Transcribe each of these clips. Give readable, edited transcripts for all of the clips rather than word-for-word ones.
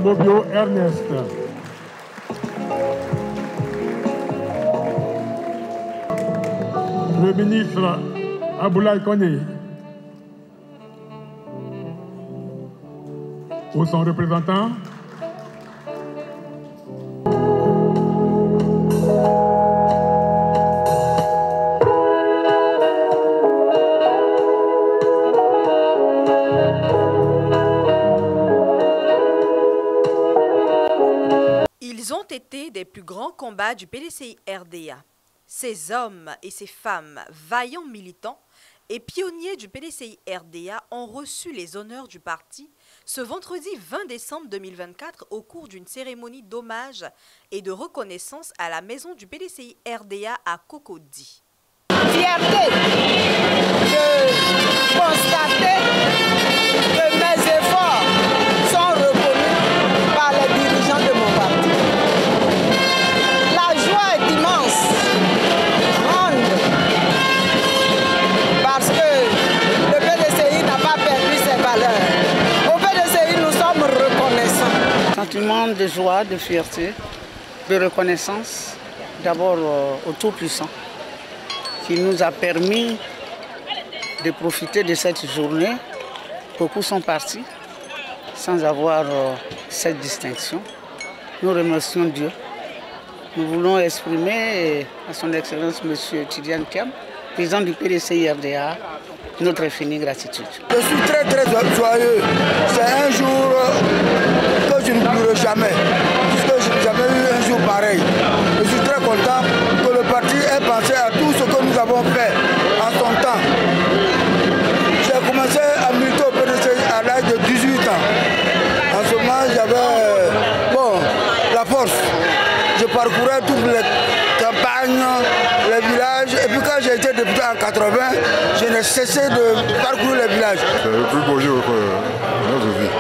Mobio Ernest. Le ministre Aboulaye Koné, ou son représentant. Ils ont été des plus grands combats du PDCI-RDA. Ces hommes et ces femmes, vaillants militants et pionniers du PDCI-RDA, ont reçu les honneurs du parti ce vendredi 20 décembre 2024 au cours d'une cérémonie d'hommage et de reconnaissance à la maison du PDCI-RDA à Cocody. Fierté de constater que mes efforts sont reconnus par les dirigeants de mon parti. La joie est immense, grande, parce que le PDCI n'a pas perdu ses valeurs. Au PDCI, nous sommes reconnaissants. Sentiment de joie, de fierté, de reconnaissance, d'abord au Tout-Puissant, qui nous a permis de profiter de cette journée. Beaucoup sont partis sans avoir cette distinction. Nous remercions Dieu. Nous voulons exprimer à son Excellence M. Tidjane Thiam, président du PDCI-RDA, notre infinie gratitude. Je suis très joyeux. C'est un jour que je n'oublierai jamais, puisque je n'ai jamais eu un jour pareil. Je suis très content que le parti ait pensé à tout ce que nous avons fait en son temps. J'ai commencé à militer au PDCI à l'âge de 18 ans. En ce moment, j'avais la force. Je parcourais toutes les campagnes, les villages. Et puis quand j'ai été député en 80, je n'ai cessé de parcourir les villages. C'est le plus beau jour de notre vie.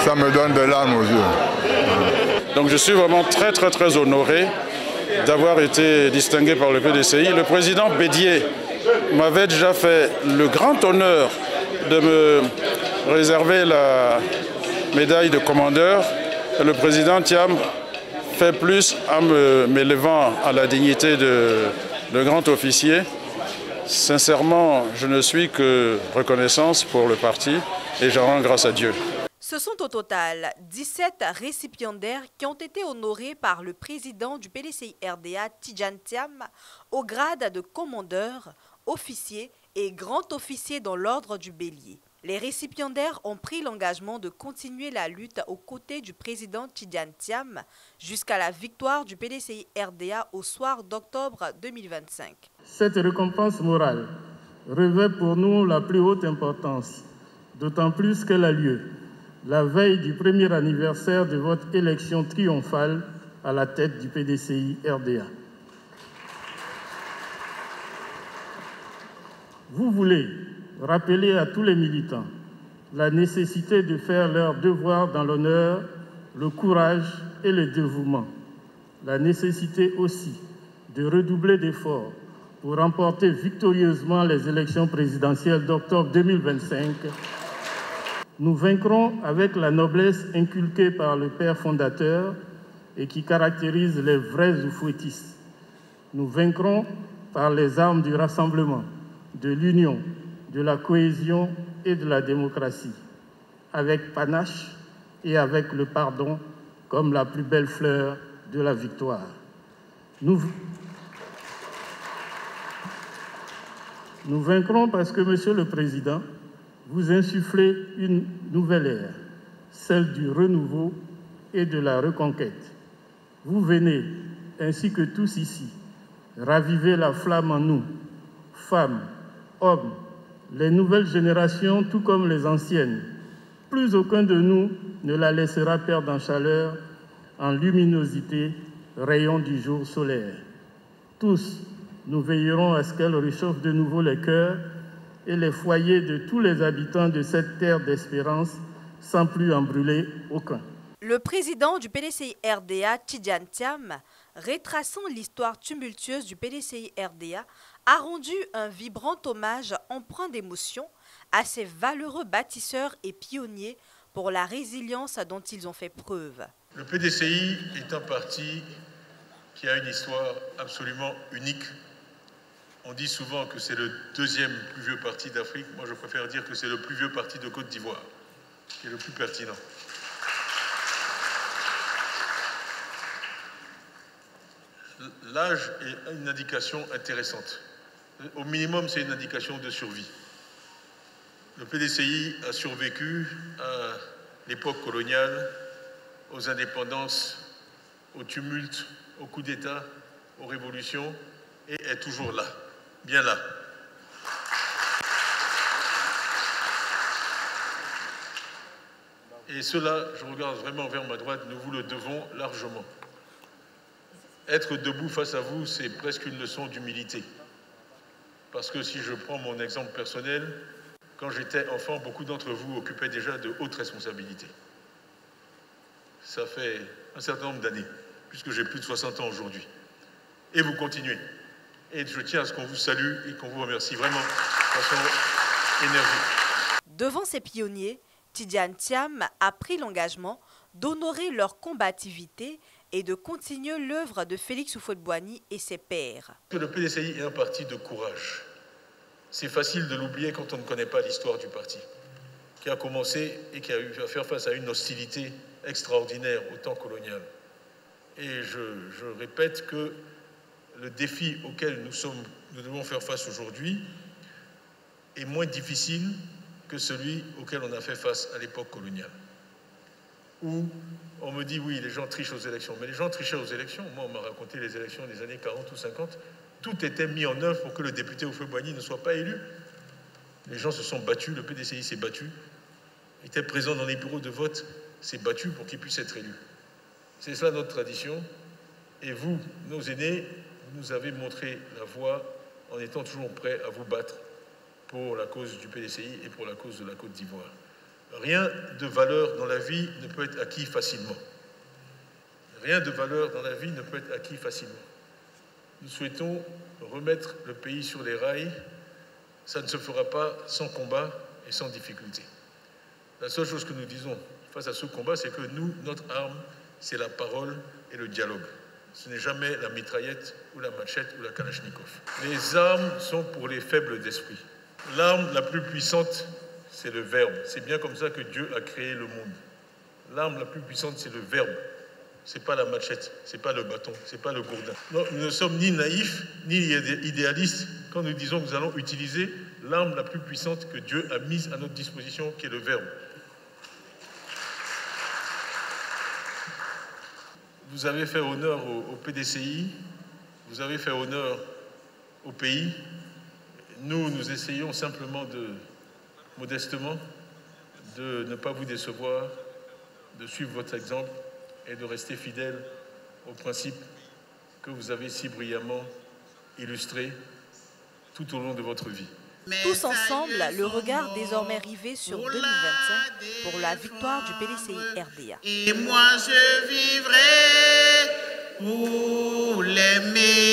Ça me donne des larmes aux yeux. Donc je suis vraiment très honoré d'avoir été distingué par le PDCI. Le président Bédier m'avait déjà fait le grand honneur de me réserver la médaille de commandeur. Et le président Thiam fait plus en m'élevant à la dignité de grand officier. Sincèrement, je ne suis que reconnaissance pour le parti et j'en rends grâce à Dieu. Ce sont au total 17 récipiendaires qui ont été honorés par le président du PDCI-RDA, Tidjane Thiam, au grade de commandeur, officier et grand officier dans l'ordre du Bélier. Les récipiendaires ont pris l'engagement de continuer la lutte aux côtés du président Tidjane Thiam jusqu'à la victoire du PDCI-RDA au soir d'octobre 2025. Cette récompense morale revêt pour nous la plus haute importance, d'autant plus qu'elle a lieu la veille du premier anniversaire de votre élection triomphale à la tête du PDCI-RDA. Vous voulez rappeler à tous les militants la nécessité de faire leur devoir dans l'honneur, le courage et le dévouement. La nécessité aussi de redoubler d'efforts pour remporter victorieusement les élections présidentielles d'octobre 2025. Nous vaincrons avec la noblesse inculquée par le père fondateur et qui caractérise les vrais oufouettistes. Nous vaincrons par les armes du rassemblement, de l'union, de la cohésion et de la démocratie, avec panache et avec le pardon comme la plus belle fleur de la victoire. Nous vaincrons parce que, Monsieur le Président, vous insufflez une nouvelle ère, celle du renouveau et de la reconquête. Vous venez, ainsi que tous ici, raviver la flamme en nous, femmes, hommes, les nouvelles générations, tout comme les anciennes. Plus aucun de nous ne la laissera perdre en chaleur, en luminosité, rayon du jour solaire. Tous, nous veillerons à ce qu'elle réchauffe de nouveau les cœurs et les foyers de tous les habitants de cette terre d'espérance, sans plus en brûler aucun. Le président du PDCI-RDA, Tidjane Thiam, retraçant l'histoire tumultueuse du PDCI RDA, a rendu un vibrant hommage empreint d'émotion à ces valeureux bâtisseurs et pionniers pour la résilience dont ils ont fait preuve. Le PDCI est un parti qui a une histoire absolument unique. On dit souvent que c'est le deuxième plus vieux parti d'Afrique. Moi, je préfère dire que c'est le plus vieux parti de Côte d'Ivoire, qui est le plus pertinent. L'âge est une indication intéressante. Au minimum, c'est une indication de survie. Le PDCI a survécu à l'époque coloniale, aux indépendances, aux tumultes, aux coups d'État, aux révolutions, et est toujours là, bien là. Et cela, je regarde vraiment vers ma droite, nous vous le devons largement. Être debout face à vous, c'est presque une leçon d'humilité. Parce que si je prends mon exemple personnel, quand j'étais enfant, beaucoup d'entre vous occupaient déjà de hautes responsabilités. Ça fait un certain nombre d'années, puisque j'ai plus de 60 ans aujourd'hui. Et vous continuez. Et je tiens à ce qu'on vous salue et qu'on vous remercie vraiment de façon énergique. Devant ces pionniers, Tidjane Thiam a pris l'engagement d'honorer leur combativité et de continuer l'œuvre de Félix Houphouët-Boigny et ses pairs. Le PDCI est un parti de courage. C'est facile de l'oublier quand on ne connaît pas l'histoire du parti, qui a commencé et qui a eu à faire face à une hostilité extraordinaire au temps colonial. Et je répète que le défi auquel nous devons faire face aujourd'hui est moins difficile que celui auquel on a fait face à l'époque coloniale. Où on me dit, oui, les gens trichent aux élections. Mais les gens trichaient aux élections. Moi, on m'a raconté les élections des années 40 ou 50. Tout était mis en œuvre pour que le député Houphouët-Boigny ne soit pas élu. Les gens se sont battus, le PDCI s'est battu, était présent dans les bureaux de vote, s'est battu pour qu'il puisse être élu. C'est cela notre tradition. Et vous, nos aînés, vous nous avez montré la voie en étant toujours prêts à vous battre pour la cause du PDCI et pour la cause de la Côte d'Ivoire. Rien de valeur dans la vie ne peut être acquis facilement. Rien de valeur dans la vie ne peut être acquis facilement. Nous souhaitons remettre le pays sur les rails. Ça ne se fera pas sans combat et sans difficulté. La seule chose que nous disons face à ce combat, c'est que nous, notre arme, c'est la parole et le dialogue. Ce n'est jamais la mitraillette ou la machette ou la kalachnikov. Les armes sont pour les faibles d'esprit. L'arme la plus puissante, c'est le verbe. C'est bien comme ça que Dieu a créé le monde. L'arme la plus puissante, c'est le verbe. Ce n'est pas la machette, ce n'est pas le bâton, ce n'est pas le gourdin. Non, nous ne sommes ni naïfs, ni idéalistes quand nous disons que nous allons utiliser l'arme la plus puissante que Dieu a mise à notre disposition, qui est le verbe. Vous avez fait honneur au PDCI, vous avez fait honneur au pays. Nous essayons simplement modestement, de ne pas vous décevoir, de suivre votre exemple et de rester fidèle aux principes que vous avez si brillamment illustrés tout au long de votre vie. Tous ensemble, le regard désormais rivé sur 2025 pour la victoire du PDCI RDA. Et moi je vivrai pour l'aimer.